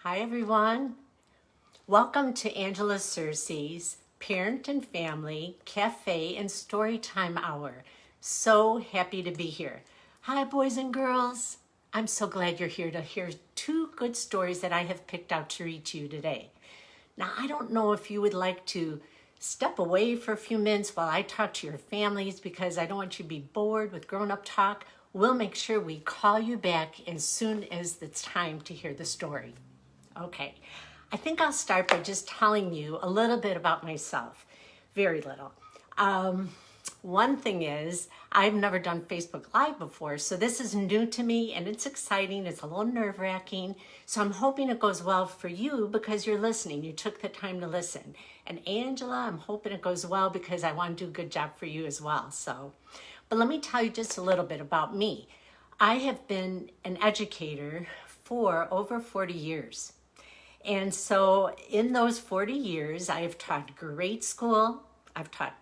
Hi everyone. Welcome to Angela Cersei's Parent and Family Cafe and Storytime Hour. So happy to be here. Hi boys and girls. I'm so glad you're here to hear two good stories that I have picked out to read to you today. Now, I don't know if you would like to step away for a few minutes while I talk to your families because I don't want you to be bored with grown-up talk. We'll make sure we call you back as soon as it's time to hear the story. Okay, I think I'll start by just telling you a little bit about myself. Very little. One thing is, I've never done Facebook Live before, so this is new to me and it's exciting. It's a little nerve-wracking. So I'm hoping it goes well for you because you're listening. You took the time to listen. And Angela, I'm hoping it goes well because I want to do a good job for you as well. But let me tell you just a little bit about me. I have been an educator for over 40 years. And so in those 40 years, I have taught grade school, I've taught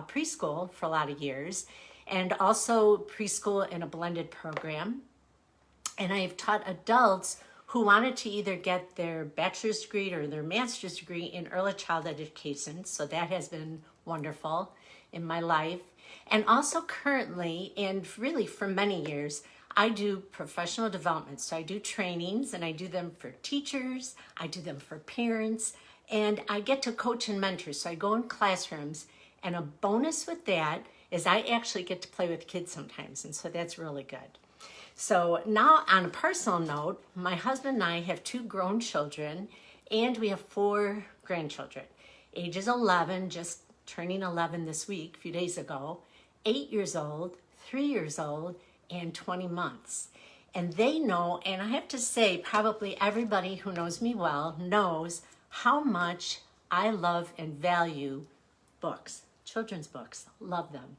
preschool for a lot of years, and also preschool in a blended program. And I have taught adults who wanted to either get their bachelor's degree or their master's degree in early childhood education. So that has been wonderful in my life. And also currently, and really for many years, I do professional development. So I do trainings and I do them for teachers, I do them for parents, and I get to coach and mentor. So I go in classrooms, and a bonus with that is I actually get to play with kids sometimes. And so that's really good. So now on a personal note, my husband and I have 2 grown children and we have 4 grandchildren. Ages 11, just turning 11 this week, a few days ago, 8 years old, 3 years old, and 20 months. And they know, and I have to say, probably everybody who knows me well knows how much I love and value books, children's books, love them.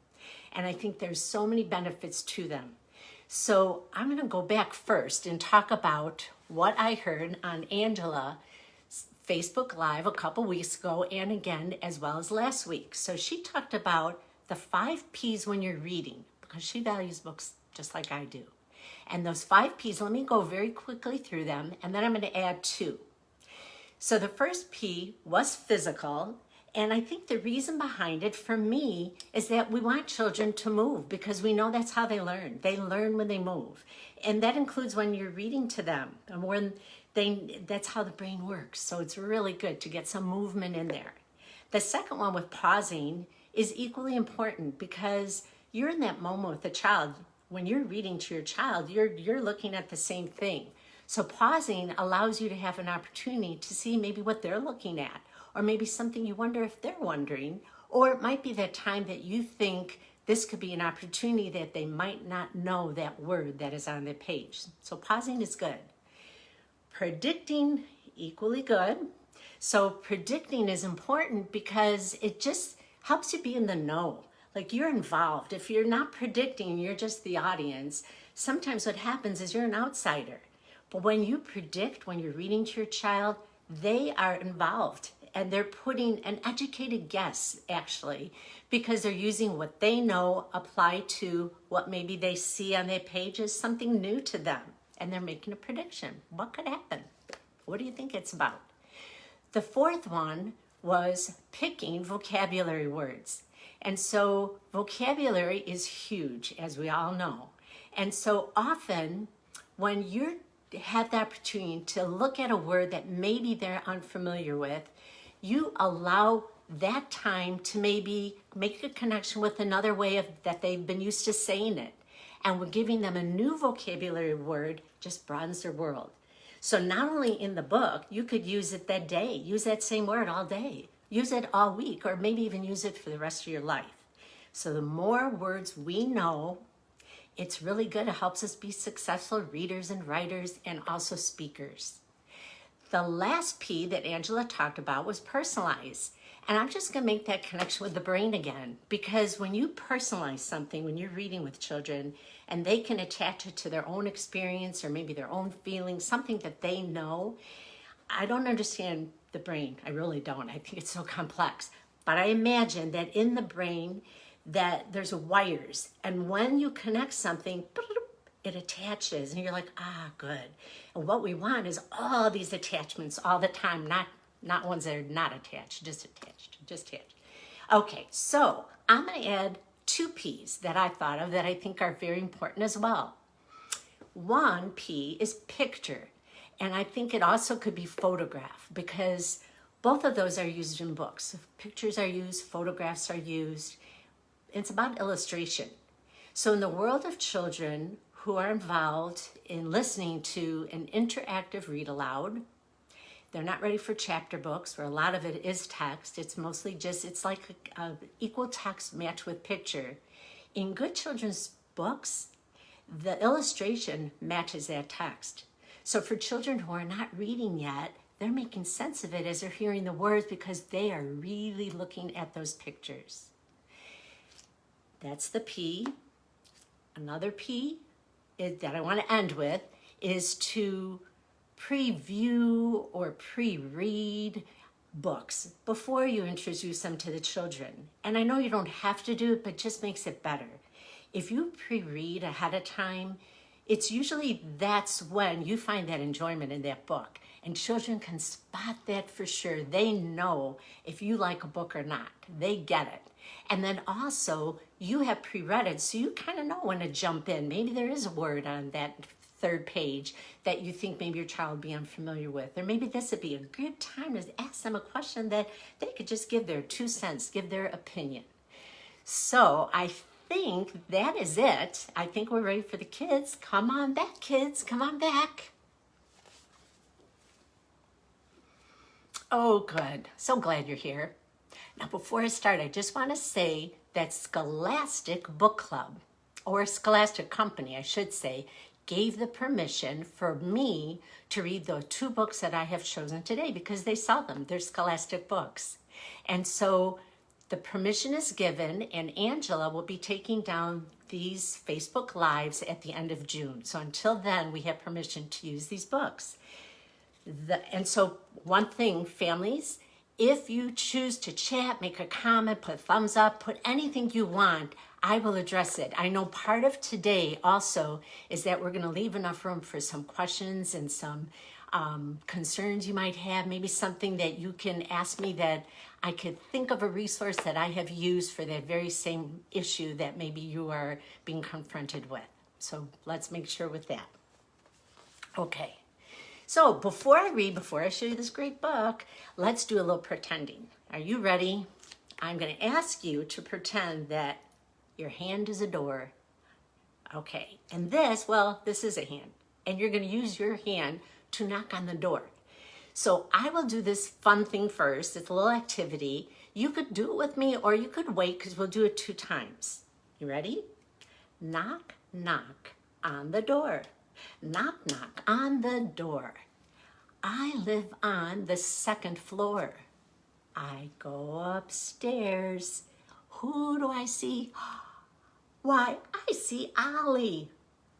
And I think there's so many benefits to them. So I'm gonna go back first and talk about what I heard on Angela's Facebook Live a couple weeks ago and again, as well as last week. So she talked about the 5 P's when you're reading, because she values books just like I do. And those 5 P's, let me go very quickly through them, and then I'm going to add 2. So the first P was physical, and I think the reason behind it for me is that we want children to move because we know that's how they learn. They learn when they move. And that includes when you're reading to them and when that's how the brain works. So it's really good to get some movement in there. The second one with pausing is equally important because you're in that moment with the child. When you're reading to your child, you're looking at the same thing. So pausing allows you to have an opportunity to see maybe what they're looking at, or maybe something you wonder if they're wondering, or it might be that time that you think this could be an opportunity that they might not know that word that is on the page. So pausing is good. Predicting, equally good. So predicting is important because it just helps you be in the know. Like you're involved. If you're not predicting, you're just the audience. Sometimes what happens is you're an outsider. But when you predict, when you're reading to your child, they are involved and they're putting an educated guess actually, because they're using what they know apply to what maybe they see on their page as something new to them. And they're making a prediction. What could happen? What do you think it's about? The fourth one was picking vocabulary words. And so vocabulary is huge, as we all know. And so often when you have the opportunity to look at a word that maybe they're unfamiliar with, you allow that time to maybe make a connection with another way of that they've been used to saying it. And we're giving them a new vocabulary word, just broadens their world. So not only in the book, you could use it that day, use that same word all day. Use it all week, or maybe even use it for the rest of your life. So the more words we know, it's really good. It helps us be successful readers and writers and also speakers. The last P that Angela talked about was personalize. And I'm just going to make that connection with the brain again, because when you personalize something, when you're reading with children, and they can attach it to their own experience or maybe their own feelings, something that they know. I don't understand the brain. I really don't. I think it's so complex. But I imagine that in the brain that there's wires. And when you connect something, it attaches, and you're like, ah, good. And what we want is all these attachments all the time, not ones that are not attached, just attached. Okay, so I'm gonna add two P's that I thought of that I think are very important as well. One P is picture, and I think it also could be photograph, because both of those are used in books. Pictures are used, photographs are used. It's about illustration. So in the world of children who are involved in listening to an interactive read aloud, they're not ready for chapter books where a lot of it is text. It's mostly just, it's like a equal text matched with picture. In good children's books, the illustration matches that text. So for children who are not reading yet, they're making sense of it as they're hearing the words because they are really looking at those pictures. That's the P. Another P that I want to end with is to preview or pre-read books before you introduce them to the children. And I know you don't have to do it, but it just makes it better. If you pre-read ahead of time, it's usually that's when you find that enjoyment in that book. And children can spot that for sure. They know if you like a book or not. They get it. And then also, you have pre-read it, so you kind of know when to jump in. Maybe there is a word on that third page that you think maybe your child would be unfamiliar with. Or maybe this would be a good time to ask them a question that they could just give their 2 cents, give their opinion. So I think that is it. I think we're ready for the kids. Come on back, kids. Come on back. Oh, good. So glad you're here. Now, before I start, I just want to say that Scholastic Book Club, or Scholastic Company, I should say, gave the permission for me to read the 2 books that I have chosen today because they sell them. They're Scholastic books. And so the permission is given, and Angela will be taking down these Facebook Lives at the end of June. So until then, we have permission to use these books. And so one thing, families, if you choose to chat, make a comment, put thumbs up, put anything you want, I will address it. I know part of today also is that we're going to leave enough room for some questions and some concerns you might have, maybe something that you can ask me that I could think of a resource that I have used for that very same issue that maybe you are being confronted with. So let's make sure with that. Okay. So before I show you this great book, let's do a little pretending. Are you ready? I'm going to ask you to pretend that your hand is a door. Okay, and this is a hand. And you're going to use your hand to knock on the door. So I will do this fun thing first. It's a little activity. You could do it with me or you could wait because we'll do it 2 times. You ready? Knock, knock on the door. Knock, knock on the door. I live on the 2nd floor. I go upstairs. Who do I see? Why, I see Ollie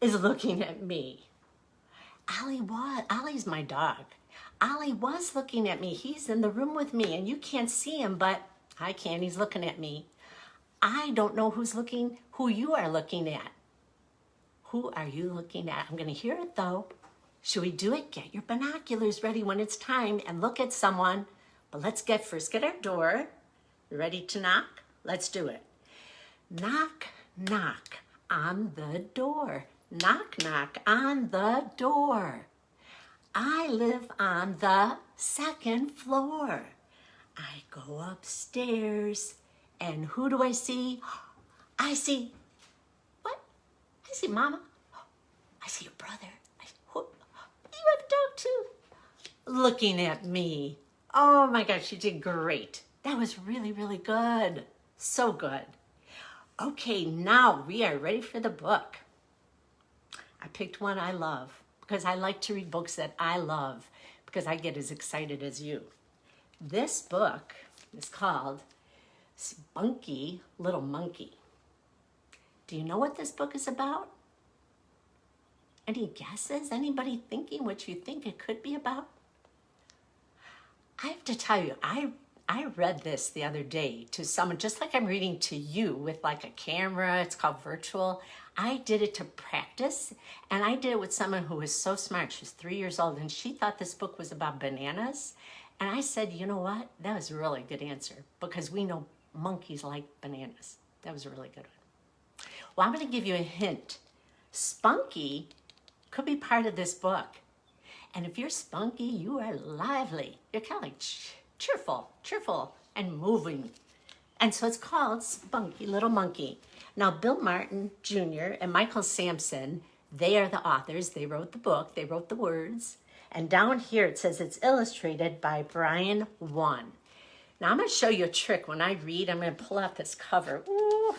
is looking at me. Ollie what? Ollie's my dog. Ollie was looking at me. He's in the room with me and you can't see him, but I can. He's looking at me. I don't know who you are looking at. Who are you looking at? I'm going to hear it though. Should we do it? Get your binoculars ready when it's time and look at someone. But let's get our door. You ready to knock? Let's do it. Knock, knock on the door. Knock, knock on the door. I live on the 2nd floor. I go upstairs and who do I see? I see Mama. I see your brother. You have a dog too. Looking at me. Oh my gosh, you did great. That was really, really good. So good. Okay, now we are ready for the book. I picked one I love because I like to read books that I love because I get as excited as you. This book is called Spunky Little Monkey. Do you know what this book is about? Any guesses? Anybody thinking what you think it could be about? I have to tell you, I read this the other day to someone, just like I'm reading to you with like a camera. It's called virtual. I did it to practice, and I did it with someone who was so smart. She was 3 years old, and she thought this book was about bananas. And I said, you know what? That was a really good answer, because we know monkeys like bananas. That was a really good one. Well, I'm going to give you a hint. Spunky could be part of this book. And if you're spunky, you are lively. You're kind of like cheerful, and moving. And so it's called Spunky Little Monkey. Now, Bill Martin Jr. and Michael Sampson, they are the authors. They wrote the book. They wrote the words. And down here it says it's illustrated by Brian One. Now, I'm going to show you a trick. When I read, I'm going to pull out this cover. Ooh,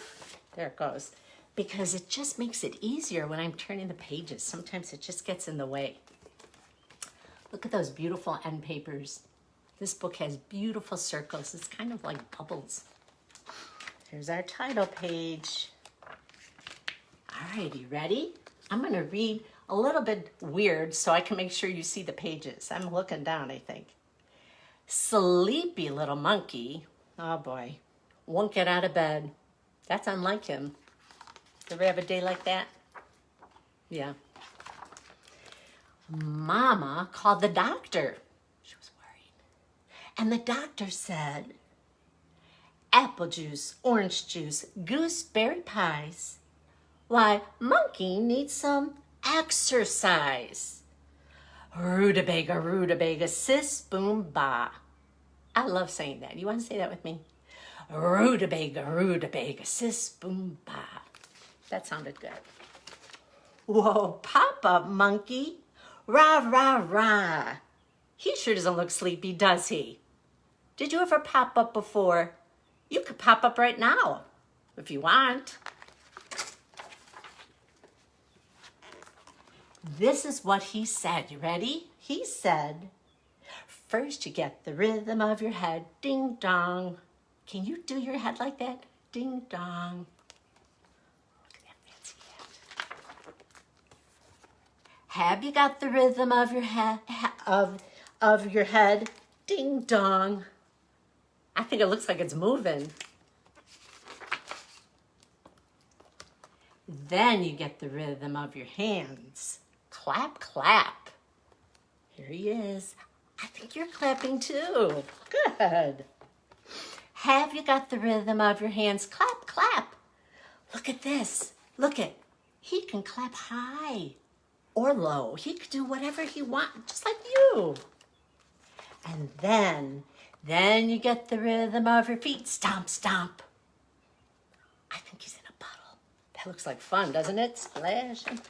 there it goes. Because it just makes it easier when I'm turning the pages. Sometimes it just gets in the way. Look at those beautiful end papers. This book has beautiful circles. It's kind of like bubbles. Here's our title page. All righty, ready? I'm going to read a little bit weird so I can make sure you see the pages. I'm looking down, I think. Sleepy little monkey, oh boy, won't get out of bed. That's unlike him. Ever have a day like that? Yeah. Mama called the doctor. She was worried. And the doctor said, apple juice, orange juice, gooseberry pies. Why, monkey needs some exercise. Rutabaga, sis, boom, ba. I love saying that. You want to say that with me? Rutabaga, sis, boom, ba. That sounded good. Whoa, pop up, monkey. Rah, rah, rah. He sure doesn't look sleepy, does he? Did you ever pop up before? You could pop up right now, if you want. This is what he said. You ready? He said, first you get the rhythm of your head. Ding dong. Can you do your head like that? Ding dong. Look at that fancy head. Have you got the rhythm of your head? Of your head? Ding dong. I think it looks like it's moving. Then you get the rhythm of your hands. Clap, clap. Here he is. I think you're clapping too. Good. Have you got the rhythm of your hands? Clap, clap. Look at this. Look at. He can clap high or low. He could do whatever he wants, just like you. And then you get the rhythm of your feet. Stomp, stomp. I think he's in a puddle. That looks like fun, doesn't it? Splashing.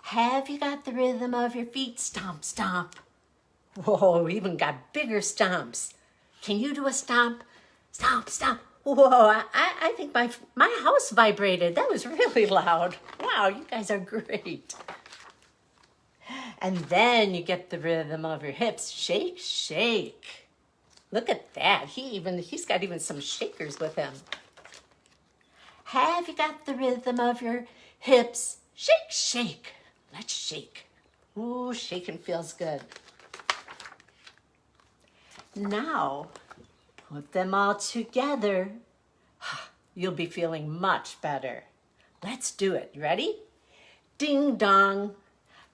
Have you got the rhythm of your feet? Stomp, stomp. Whoa, we even got bigger stomps. Can you do a stomp? Stomp, stomp. Whoa, I think my house vibrated. That was really loud. Wow, you guys are great. And then you get the rhythm of your hips. Shake, shake. Look at that. He's got even some shakers with him. Have you got the rhythm of your hips? Shake, shake. Let's shake. Ooh, shaking feels good. Now, put them all together. You'll be feeling much better. Let's do it. You ready? Ding dong.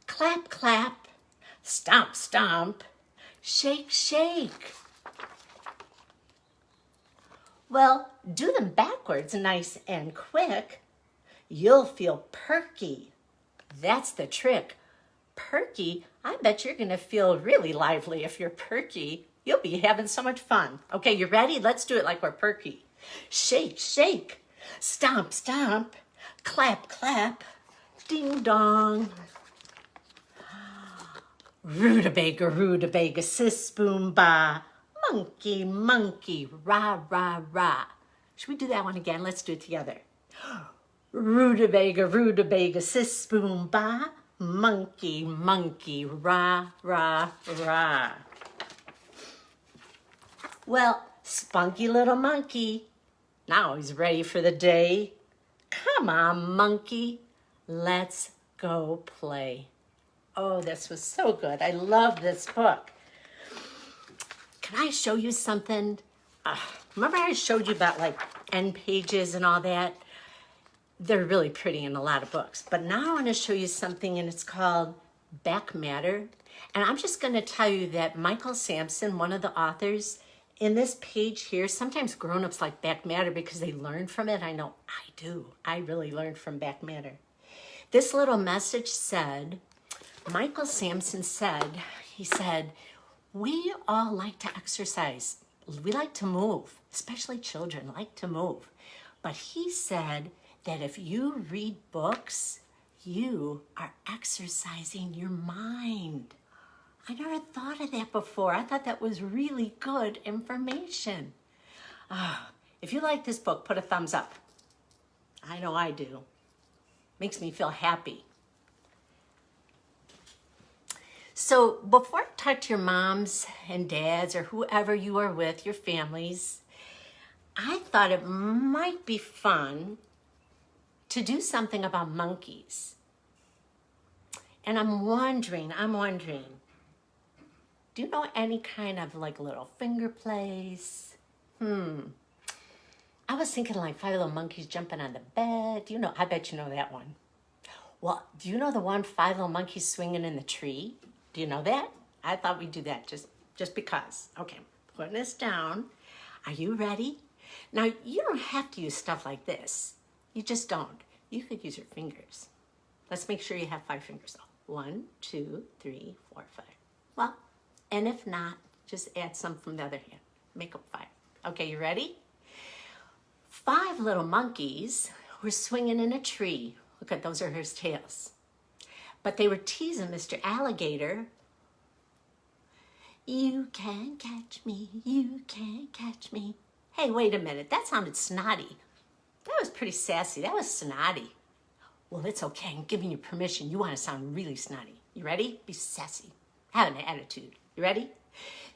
Clap, clap. Stomp, stomp. Shake, shake. Well, do them backwards, nice and quick. You'll feel perky. That's the trick. Perky, I bet you're going to feel really lively if you're perky. You'll be having so much fun. Okay, you ready? Let's do it like we're perky. Shake, shake. Stomp, stomp. Clap, clap. Ding dong. Rutabaga, sis, boom, ba. Monkey, monkey, rah, rah, rah. Should we do that one again? Let's do it together. Rutabaga, sis, boom, ba. Monkey, monkey, rah, rah, rah. Well, spunky little monkey, now he's ready for the day. Come on, monkey, let's go play. Oh, this was so good. I love this book. can I show you something? Remember I showed you about like end pages and all that? They're really pretty in a lot of books. But now I want to show you something, and it's called Back Matter. And I'm just going to tell you that Michael Sampson, one of the authors, in this page here, sometimes grown-ups like Back Matter because they learn from it. I know I do. I really learned from Back Matter. This little message said, Michael Sampson said, he said, we all like to exercise. We like to move, especially children like to move. But he said that if you read books, you are exercising your mind. I never thought of that before. I thought that was really good information. If you like this book, put a thumbs up. I know I do. Makes me feel happy. So before I talk to your moms and dads or whoever you are with, your families, I thought it might be fun to do something about monkeys. And I'm wondering, do you know any kind of like little finger plays? I was thinking like 5 little monkeys jumping on the bed. Do you know? I bet you know that one. Well, do you know the one 5 little monkeys swinging in the tree? Do you know that? I thought we'd do that just because. Okay, putting this down. Are you ready? Now, you don't have to use stuff like this. You just don't. You could use your fingers. Let's make sure you have 5 fingers though. 1, 2, 3, 4, 5. Well, and if not, just add some from the other hand. Make up 5. Okay, you ready? 5 little monkeys were swinging in a tree. Look at those are his tails. But they were teasing Mr. Alligator. You can't catch me, you can't catch me. Hey, wait a minute, that sounded snotty. That was pretty sassy, that was snotty. Well, it's okay, I'm giving you permission. You want to sound really snotty. You ready? Be sassy. Have an attitude. You ready?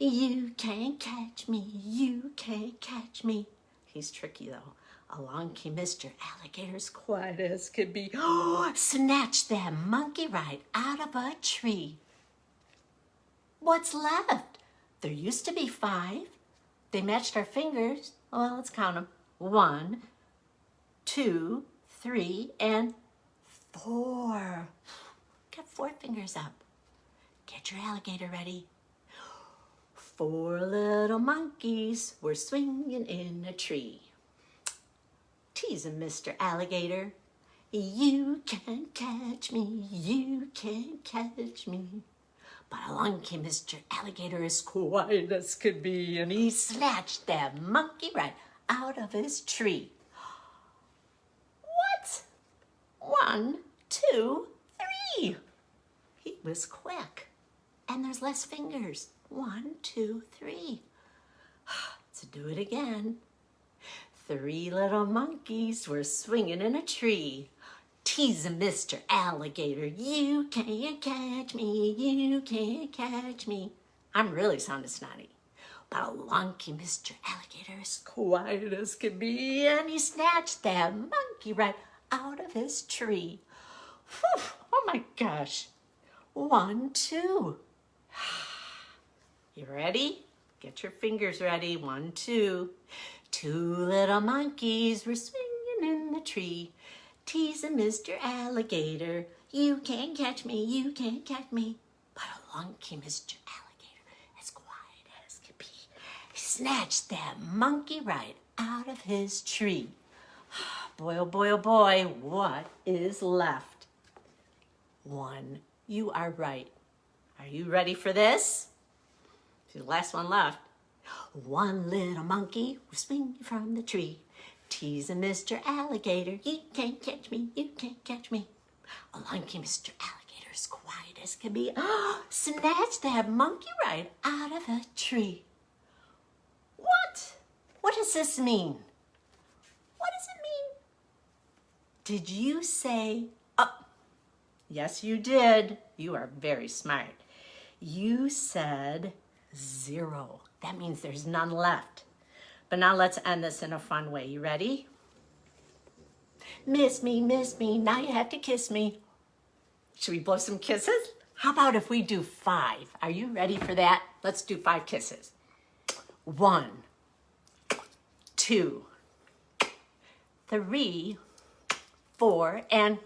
You can't catch me, you can't catch me. He's tricky though. Along came Mr. Alligator, as quiet as could be. Snatched that monkey right out of a tree. What's left? There used to be 5. They matched our fingers. Well, let's count them. 1, 2, 3, and 4. Got 4 fingers up. Get your alligator ready. 4 little monkeys were swinging in a tree. Teasing Mr. Alligator. You can't catch me, you can't catch me. But along came Mr. Alligator, as quiet as could be, and he snatched that monkey right out of his tree. What? 1, 2, 3. He was quick. And there's less fingers. 1, 2, 3. Let's do it again. 3 little monkeys were swinging in a tree, teasing Mr. Alligator. You can't catch me, you can't catch me. I'm really sounding snotty. But along came Mr. Alligator, as quiet as could be, and he snatched that monkey right out of his tree. Whew, oh my gosh. 1, 2. You ready? Get your fingers ready. 1, 2. 2 little monkeys were swinging in the tree, teasing Mr. Alligator. You can't catch me, you can't catch me. But along came Mr. Alligator, as quiet as could be. He snatched that monkey right out of his tree. Boy, oh boy, oh boy, what is left? 1. You are right. Are you ready for this? The last one left. 1 little monkey was swinging from the tree, teasing Mr. Alligator. You can't catch me, you can't catch me. Along came Mr. Alligator, as quiet as could be. Snatched that monkey right out of a tree. What? What does this mean? What does it mean? Did you say, yes, you did. You are very smart. You said 0. That means there's none left. But now let's end this in a fun way. You ready? Miss me, now you have to kiss me. Should we blow some kisses? How about if we do 5? Are you ready for that? Let's do 5 kisses. 1, 2, 3, 4, and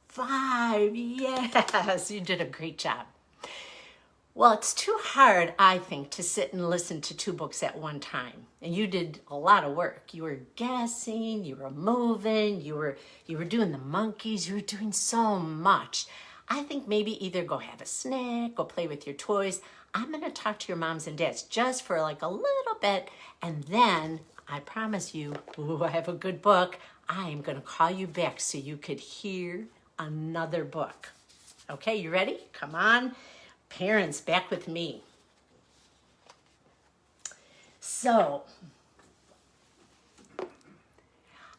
5. Yes, you did a great job. Well, it's too hard, I think, to sit and listen to 2 books at one time. And you did a lot of work. You were guessing, you were moving, you were doing the monkeys, you were doing so much. I think maybe either go have a snack, go play with your toys. I'm going to talk to your moms and dads just for like a little bit. And then I promise you, I have a good book. I am going to call you back so you could hear another book. Okay, you ready? Come on. Parents, back with me. So,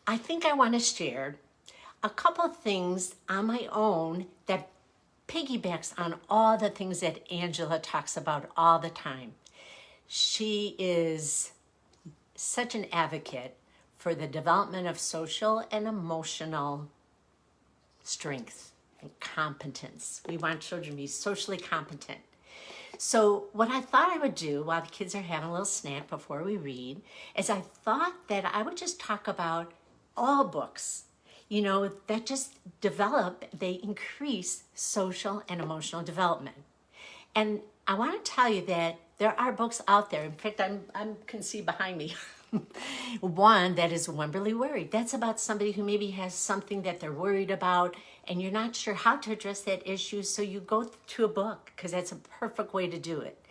I think I want to share a couple of things on my own that piggybacks on all the things that Angela talks about all the time. She is such an advocate for the development of social and emotional strength and competence. We want children to be socially competent. So what I thought I would do while the kids are having a little snack before we read is I thought that I would just talk about all books, that just develop, they increase social and emotional development. And I want to tell you that there are books out there. In fact, I can see behind me one that is Wimberly Worried. That's about somebody who maybe has something that they're worried about and you're not sure how to address that issue. So you go to a book because that's a perfect way to do it.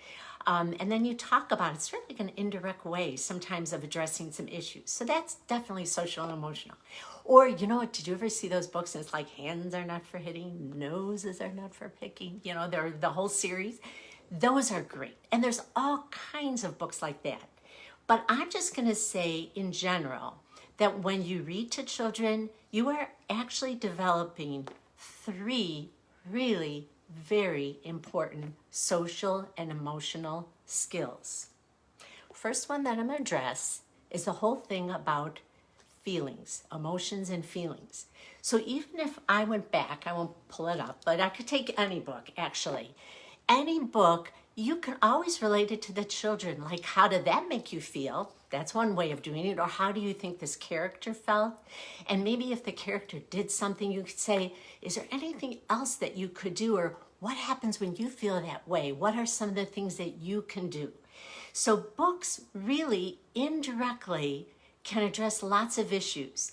And then you talk about it. It's sort of like an indirect way sometimes of addressing some issues. So that's definitely social and emotional. Or, did you ever see those books? And it's like hands are not for hitting, noses are not for picking. They're the whole series. Those are great. And there's all kinds of books like that. But I'm just going to say in general that when you read to children, you are actually developing 3 really very important social and emotional skills. First one that I'm going to address is the whole thing about feelings, emotions and feelings. So even if I went back, I won't pull it up, but I could take any book actually. Any book, you can always relate it to the children. Like, how did that make you feel? That's one way of doing it. Or how do you think this character felt? And maybe if the character did something, you could say, is there anything else that you could do? Or what happens when you feel that way? What are some of the things that you can do? So books really indirectly can address lots of issues.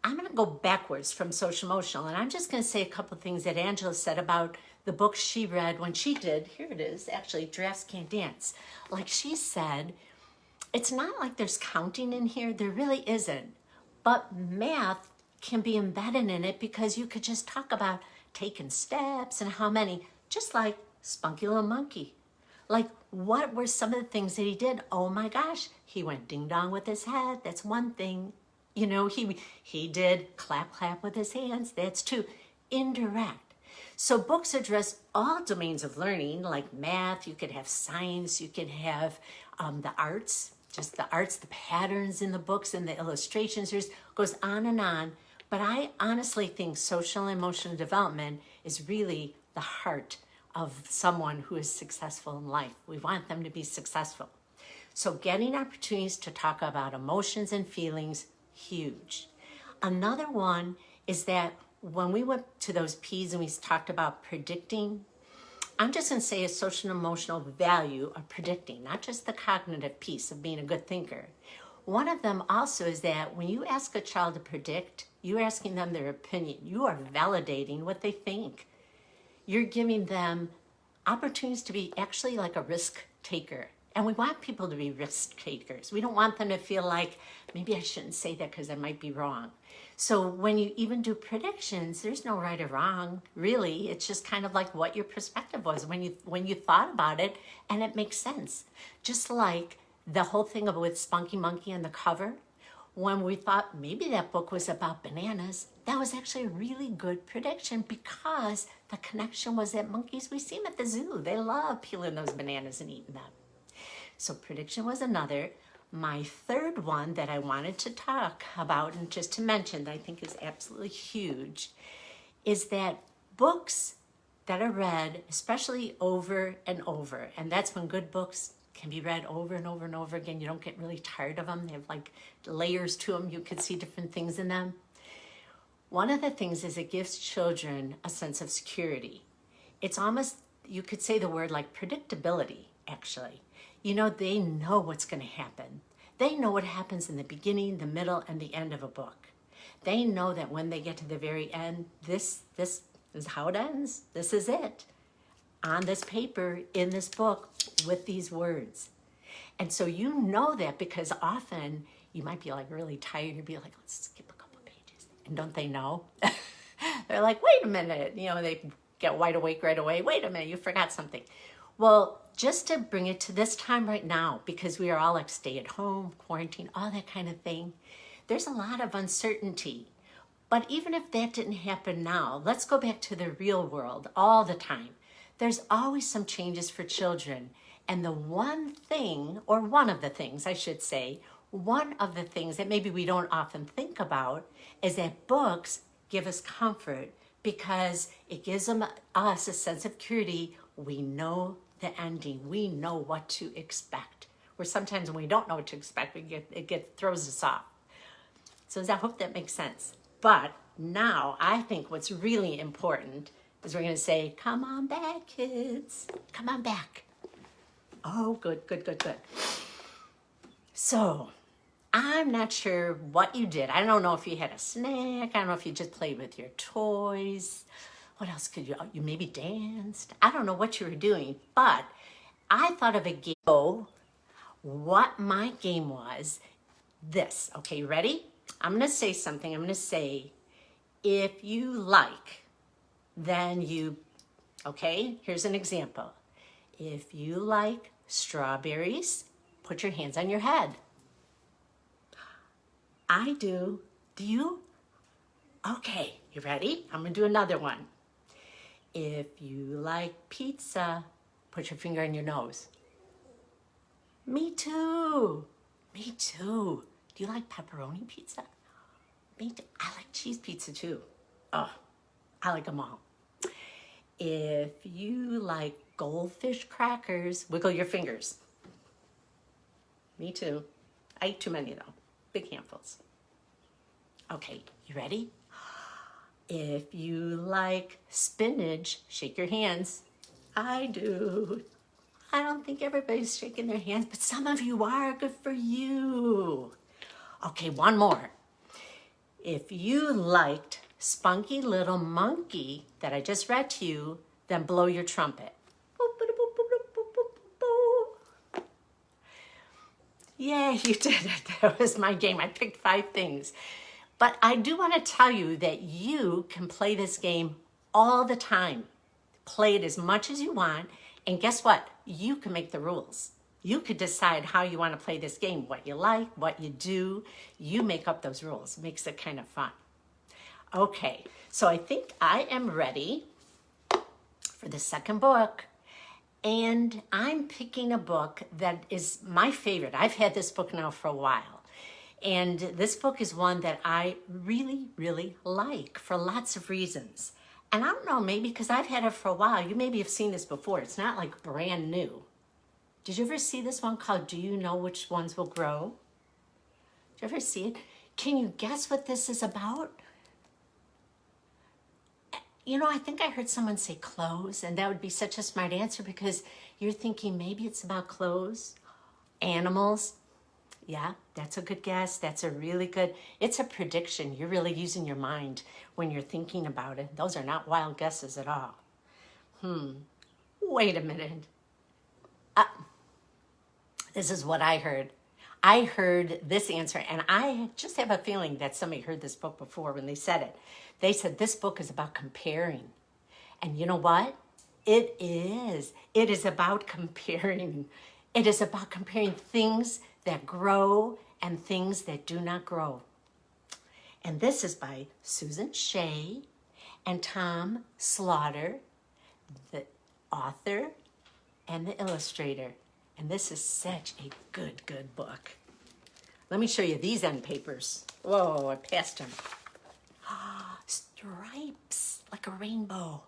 I'm going to go backwards from social emotional, and I'm just going to say a couple of things that Angela said about the book she read when she did, here it is, actually, Giraffes Can't Dance. Like she said, it's not like there's counting in here. There really isn't. But math can be embedded in it because you could just talk about taking steps and how many, just like Spunky Little Monkey. Like, what were some of the things that he did? Oh my gosh, he went ding dong with his head. That's one thing. He did clap clap with his hands. That's 2. Indirect. So books address all domains of learning, like math. You could have science. You could have the arts, just the arts, the patterns in the books and the illustrations. There's goes on and on. But I honestly think social and emotional development is really the heart of someone who is successful in life. We want them to be successful. So getting opportunities to talk about emotions and feelings, huge. Another one is that when we went to those P's and we talked about predicting, I'm just going to say a social and emotional value of predicting, not just the cognitive piece of being a good thinker. One of them also is that when you ask a child to predict, you're asking them their opinion. You are validating what they think. You're giving them opportunities to be actually like a risk taker. And we want people to be risk takers. We don't want them to feel like, maybe I shouldn't say that because I might be wrong. So when you even do predictions, there's no right or wrong, really. It's just kind of like what your perspective was when you thought about it, and it makes sense. Just like the whole thing with Spunky Monkey on the cover, when we thought maybe that book was about bananas, that was actually a really good prediction because the connection was that monkeys, we see them at the zoo. They love peeling those bananas and eating them. So prediction was another. My third one that I wanted to talk about and just to mention that I think is absolutely huge is that books that are read, especially over and over, and that's when good books can be read over and over and over again. You don't get really tired of them. They have like layers to them. You can see different things in them. One of the things is it gives children a sense of security. It's almost, you could say the word like predictability, actually. You know, they know what's going to happen. They know what happens in the beginning, the middle, and the end of a book. They know that when they get to the very end, this is how it ends. This is it. On this paper, in this book, with these words. And so you know that because often you might be like really tired. You'd be like, let's skip a couple of pages. And don't they know? They're like, wait a minute. You know, they get wide awake right away. Wait a minute, you forgot something. Well, just to bring it to this time right now, because we are all like stay at home, quarantine, all that kind of thing, there's a lot of uncertainty. But even if that didn't happen now, let's go back to the real world all the time. There's always some changes for children. And the one thing, or one of the things I should say, one of the things that maybe we don't often think about is that books give us comfort because it gives us a sense of security. We know the ending. We know what to expect. Where sometimes when we don't know what to expect, it throws us off. So I hope that makes sense. But now I think what's really important is we're going to say, come on back, kids. Come on back. Oh, good. So I'm not sure what you did. I don't know if you had a snack. I don't know if you just played with your toys. What else could you maybe danced? I don't know what you were doing, but I thought of a game. So what my game was this. Okay, ready? I'm going to say something. I'm going to say, if you like, then you, okay, here's an example. If you like strawberries, put your hands on your head. I do. Do you? Okay, you ready? I'm going to do another one. If you like pizza, put your finger on your nose. Me too. Me too. Do you like pepperoni pizza? Me too. I like cheese pizza too. Oh, I like them all. If you like goldfish crackers, wiggle your fingers. Me too. I eat too many though. Big handfuls. Okay, you ready? If you like spinach, shake your hands. I do. I don't think everybody's shaking their hands, but some of you are. Good for you. Okay, one more. If you liked Spunky Little Monkey that I just read to you, then blow your trumpet. Yeah, you did it. That was my game. I picked 5 things. But I do want to tell you that you can play this game all the time. Play it as much as you want. And guess what? You can make the rules. You could decide how you want to play this game, what you like, what you do. You make up those rules. Makes it kind of fun. Okay, so I think I am ready for the second book. And I'm picking a book that is my favorite. I've had this book now for a while. And this book is one that I really, really like for lots of reasons. And I don't know, maybe because I've had it for a while. You maybe have seen this before. It's not like brand new. Did you ever see this one called Do You Know Which Ones Will Grow? Did you ever see it? Can you guess what this is about? You know, I think I heard someone say clothes, and that would be such a smart answer because you're thinking maybe it's about clothes, animals. Yeah, that's a good guess. That's a really good, it's a prediction. You're really using your mind when you're thinking about it. Those are not wild guesses at all. Wait a minute. This is what I heard. I heard this answer, and I just have a feeling that somebody heard this book before when they said it. They said this book is about comparing. And you know what? It is. It is about comparing. It is about comparing things that grow and things that do not grow. And this is by Susan Shea and Tom Slaughter, the author and the illustrator. And this is such a good, good book. Let me show you these end papers. Whoa, I passed them. Stripes, like a rainbow.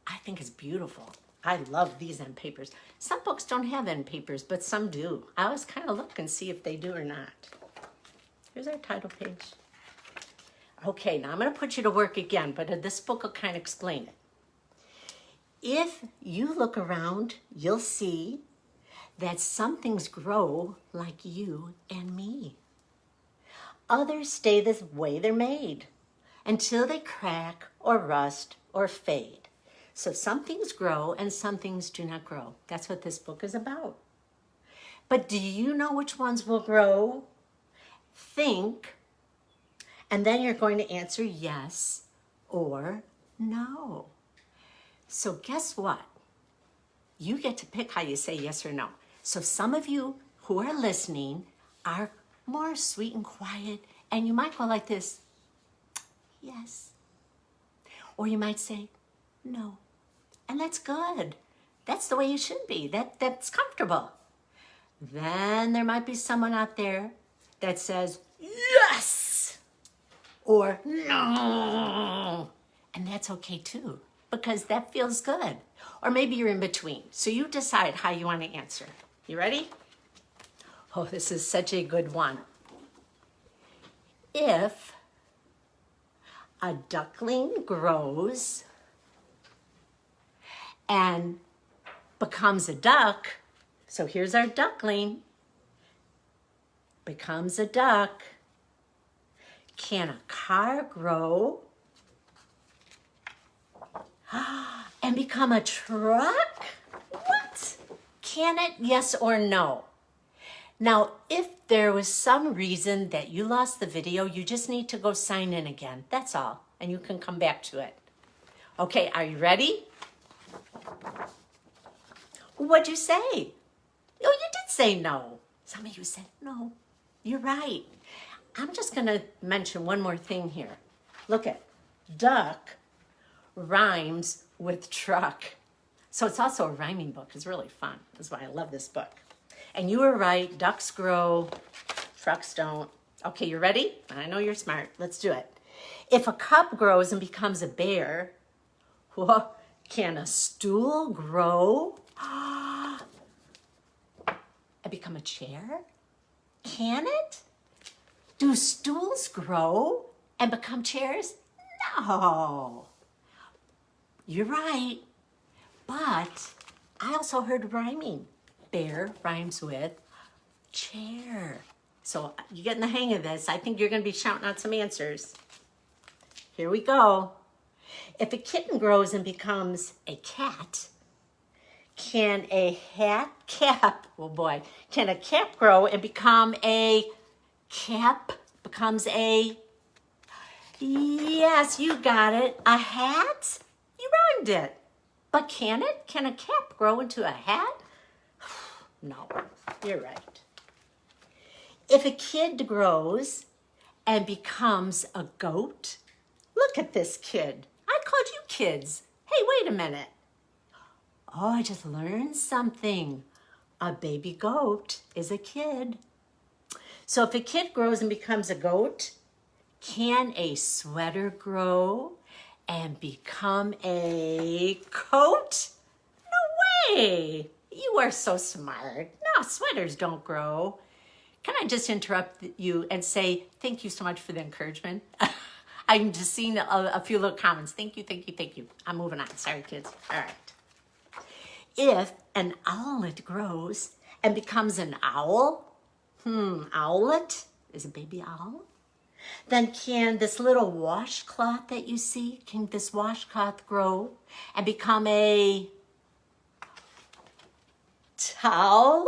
I think it's beautiful. I love these end papers. Some books don't have end papers, but some do. I always kind of look and see if they do or not. Here's our title page. Okay, now I'm going to put you to work again, but this book will kind of explain it. If you look around, you'll see that some things grow like you and me. Others stay the way they're made until they crack or rust or fade. So some things grow and some things do not grow. That's what this book is about. But do you know which ones will grow? Think, and then you're going to answer yes or no. So guess what? You get to pick how you say yes or no. So some of you who are listening are more sweet and quiet, and you might go like this, yes. Or you might say, no. And that's good. That's the way you should be. That's comfortable. Then there might be someone out there that says, yes, or no. And that's okay too, because that feels good. Or maybe you're in between. So you decide how you want to answer. You ready? Oh, this is such a good one. If a duckling grows and becomes a duck, so here's our duckling, becomes a duck, can a car grow and become a truck? What? Can it? Yes or no? Now, if there was some reason that you lost the video, you just need to go sign in again. That's all. And you can come back to it. Okay, are you ready? What'd you say? Oh, you did say no. Some of you said no. You're right. I'm just going to mention one more thing here. Look at duck rhymes with truck. So it's also a rhyming book. It's really fun. That's why I love this book. And you were right. Ducks grow, trucks don't. Okay, you ready? I know you're smart. Let's do it. If a cup grows and becomes a bear, whoa, can a stool grow and become a chair? Can it? Do stools grow and become chairs? No. You're right. But I also heard rhyming. Bear rhymes with chair. So you're getting the hang of this. I think you're going to be shouting out some answers. Here we go. If a kitten grows and becomes a cat, can a cap, oh boy, can a cap grow and become a cap, becomes a, yes, you got it, a hat? You rhymed it. But can it? Can a cap grow into a hat? No, you're right. If a kid grows and becomes a goat, look at this kid. I called you kids. Hey, wait a minute. Oh, I just learned something. A baby goat is a kid. So if a kid grows and becomes a goat, can a sweater grow and become a coat? No way. You are so smart. No, sweaters don't grow. Can I just interrupt you and say thank you so much for the encouragement? I'm just seeing a few little comments. Thank you, thank you, thank you. I'm moving on. Sorry, kids. All right. If an owlet grows and becomes an owl, owlet is a baby owl, then can this little washcloth that you see, can this washcloth grow and become a towel?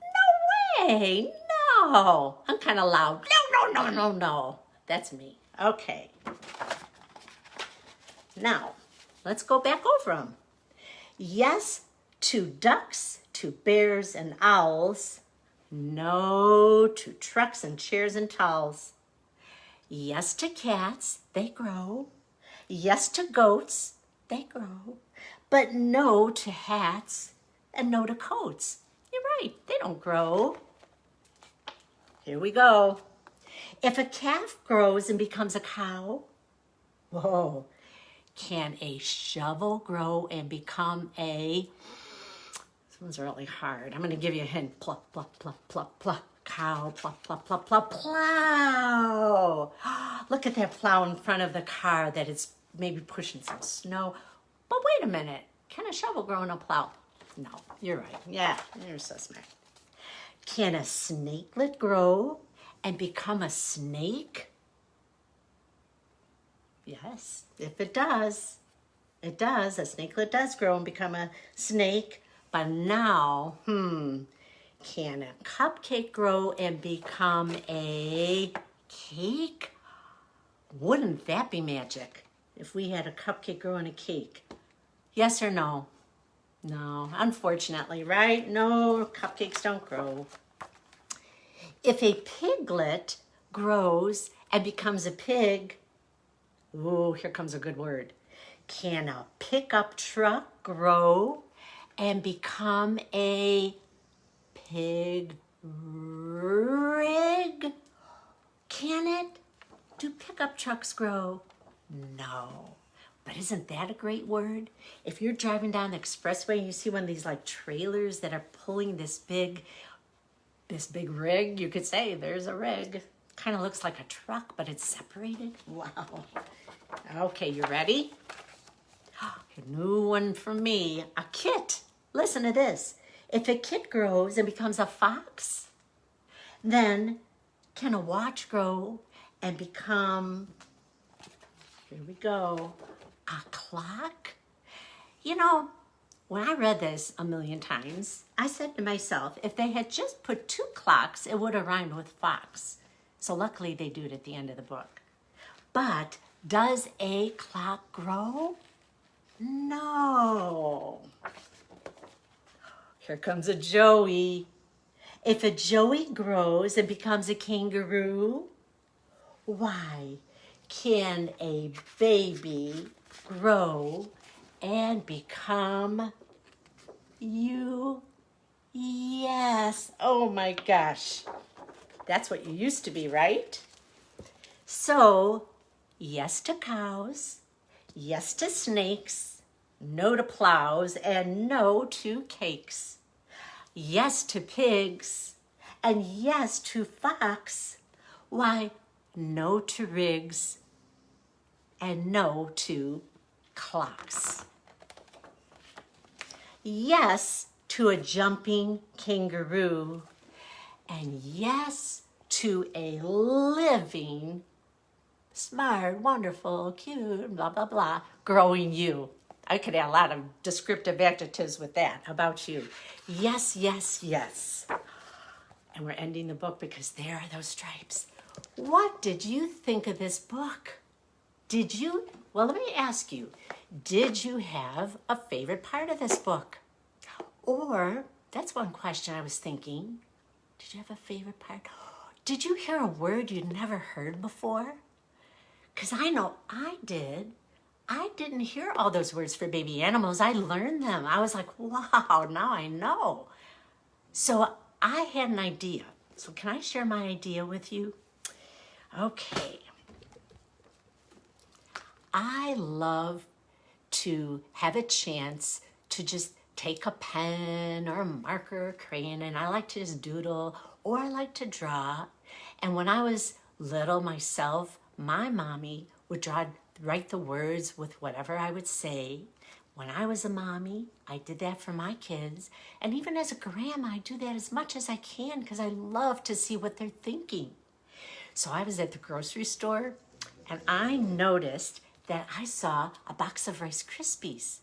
No way, no. I'm kind of loud. No. That's me. Okay. Now, let's go back over them. Yes to ducks, to bears and owls. No to trucks and chairs and towels. Yes to cats, they grow. Yes to goats, they grow. But no to hats and no to coats. You're right, they don't grow. Here we go. If a calf grows and becomes a cow, whoa, Can a shovel grow and become a, this one's really hard. I'm going to give you a hint. Pluck, pluck, pluck, pluck, pluck. Cow, pluck, pluck, pluck, pluck, plow. Look at that plow in front of the car that is maybe pushing some snow. But wait a minute. Can a shovel grow in a plow? No, you're right. Yeah, you're so smart. Can a snakelet grow and become a snake? Yes, if it does. It does. A snakelet does grow and become a snake. But now, can a cupcake grow and become a cake? Wouldn't that be magic if we had a cupcake grow in a cake? Yes or no? No, unfortunately, right? No, cupcakes don't grow. If a piglet grows and becomes a pig, ooh, here comes a good word. Can a pickup truck grow and become a pig rig? Can it? Do pickup trucks grow? No. But isn't that a great word? If you're driving down the expressway and you see one of these like trailers that are pulling this big rig, you could say there's a rig. Kind of looks like a truck, but it's separated. Wow. Okay, you ready? A new one for me. A kit. Listen to this. If a kit grows and becomes a fox, then can a watch grow and become, here we go, a clock? You know, when I read this a million times, I said to myself, if they had just put 2 clocks, it would have rhymed with fox. So luckily they do it at the end of the book. But does a clock grow? No. Here comes a joey. If a joey grows and becomes a kangaroo, why, can a baby grow and become you? Yes. Oh my gosh. That's what you used to be, right? So, yes to cows, yes to snakes, no to plows, and no to cakes. Yes to pigs, and yes to fox. Why, no to rigs, and no to clocks. Yes to a jumping kangaroo, and yes to a living, smart, wonderful, cute, blah, blah, blah, growing you. I could add a lot of descriptive adjectives with that. How about you? Yes, yes, yes. And we're ending the book because there are those stripes. What did you think of this book? Did you, well, let me ask you, did you have a favorite part of this book? Or, that's one question I was thinking, did you have a favorite part? Did you hear a word you'd never heard before? Because I know I did. I didn't hear all those words for baby animals. I learned them. I was like, wow, now I know. So I had an idea. So can I share my idea with you? Okay. I love to have a chance to just take a pen or a marker or crayon, and I like to just doodle, or I like to draw. And when I was little myself, my mommy would write the words with whatever I would say. When I was a mommy, I did that for my kids. And even as a grandma, I do that as much as I can because I love to see what they're thinking. So I was at the grocery store and I noticed that I saw a box of Rice Krispies.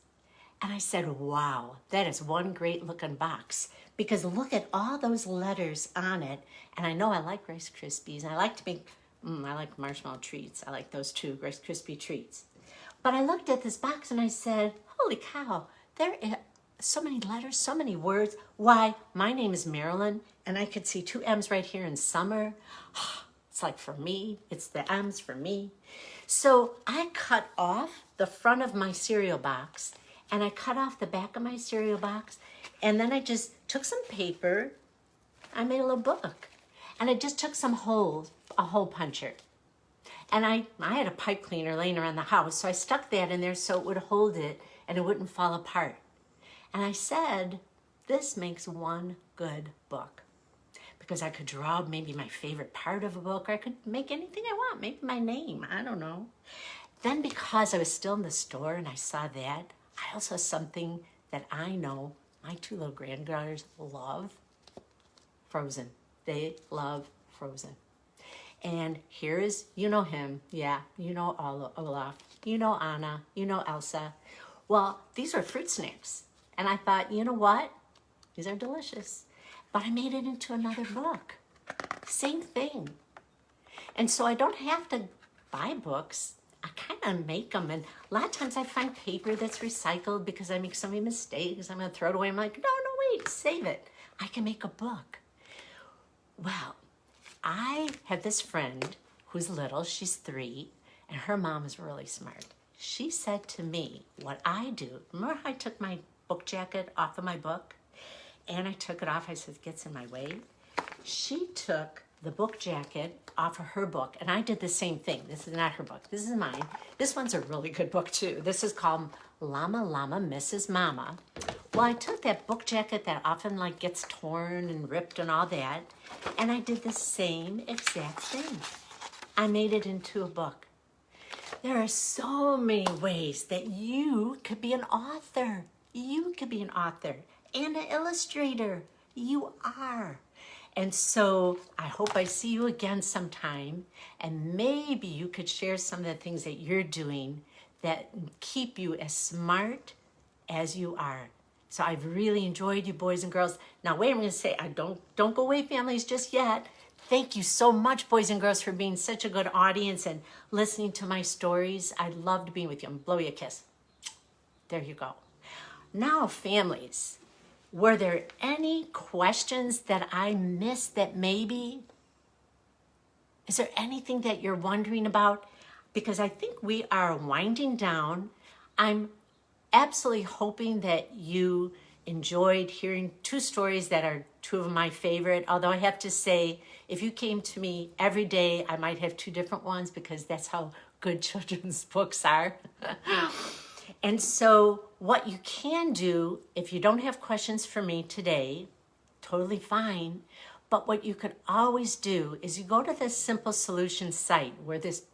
And I said, wow, that is one great looking box because look at all those letters on it. And I know I like Rice Krispies and I like to make, I like marshmallow treats. I like those too, Rice Krispie treats. But I looked at this box and I said, holy cow, there are so many letters, so many words. Why, my name is Marilyn and I could see 2 M's right here in summer. It's like for me, it's the M's for me. So I cut off the front of my cereal box and I cut off the back of my cereal box and then I just took some paper, I made a little book and I just took some holes, a hole puncher. And I had a pipe cleaner laying around the house, so I stuck that in there so it would hold it and it wouldn't fall apart. And I said, this makes one good book. Because I could draw maybe my favorite part of a book, or I could make anything I want, maybe my name, I don't know. Then because I was still in the store and I saw that, I also saw something that I know my two little granddaughters love, Frozen. They love Frozen. And here is, you know him, yeah, you know Olaf, you know Anna, you know Elsa. Well, these are fruit snacks. And I thought, you know what? These are delicious. But I made it into another book. Same thing. And so I don't have to buy books. I kind of make them. And a lot of times I find paper that's recycled because I make so many mistakes. I'm going to throw it away. I'm like, no, wait, save it. I can make a book. Well, I have this friend who's little. She's 3, and her mom is really smart. She said to me, what I do, remember how I took my book jacket off of my book? And I took it off. I said, it gets in my way. She took the book jacket off of her book, and I did the same thing. This is not her book. This is mine. This one's a really good book, too. This is called Llama Llama Misses Mama. Well, I took that book jacket that often like gets torn and ripped and all that, and I did the same exact thing. I made it into a book. There are so many ways that you could be an author. You could be an author and an illustrator. You are. And so I hope I see you again sometime, and maybe you could share some of the things that you're doing that keep you as smart as you are. So I've really enjoyed you, boys and girls. Now wait, I'm going to say, don't go away, families, just yet. Thank you so much, boys and girls, for being such a good audience and listening to my stories. I loved being with you. I'm gonna blow you a kiss. There you go. Now, families, were there any questions that I missed that maybe? Is there anything that you're wondering about? Because I think we are winding down. I'm absolutely hoping that you enjoyed hearing 2 stories that are 2 of my favorite. Although I have to say, if you came to me every day, I might have 2 different ones because that's how good children's books are. And so what you can do, if you don't have questions for me today, totally fine. But what you could always do is you go to the Simple Solutions site where this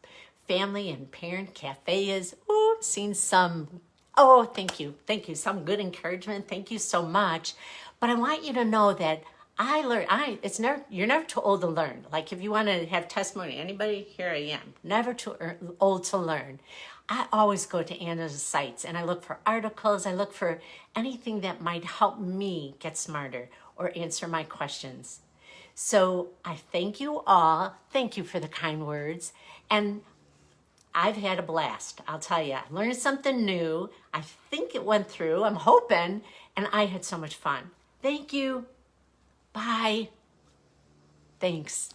family and parent cafe is. Ooh, seen some, oh, thank you, some good encouragement. Thank you so much. But I want you to know that I learned, you're never too old to learn. Like if you want to have testimony, anybody, here I am, never too old to learn. I always go to Anna's sites and I look for articles. I look for anything that might help me get smarter or answer my questions. So I thank you all. Thank you for the kind words. And I've had a blast. I'll tell you, I learned something new. I think it went through. I'm hoping. And I had so much fun. Thank you. Bye. Thanks.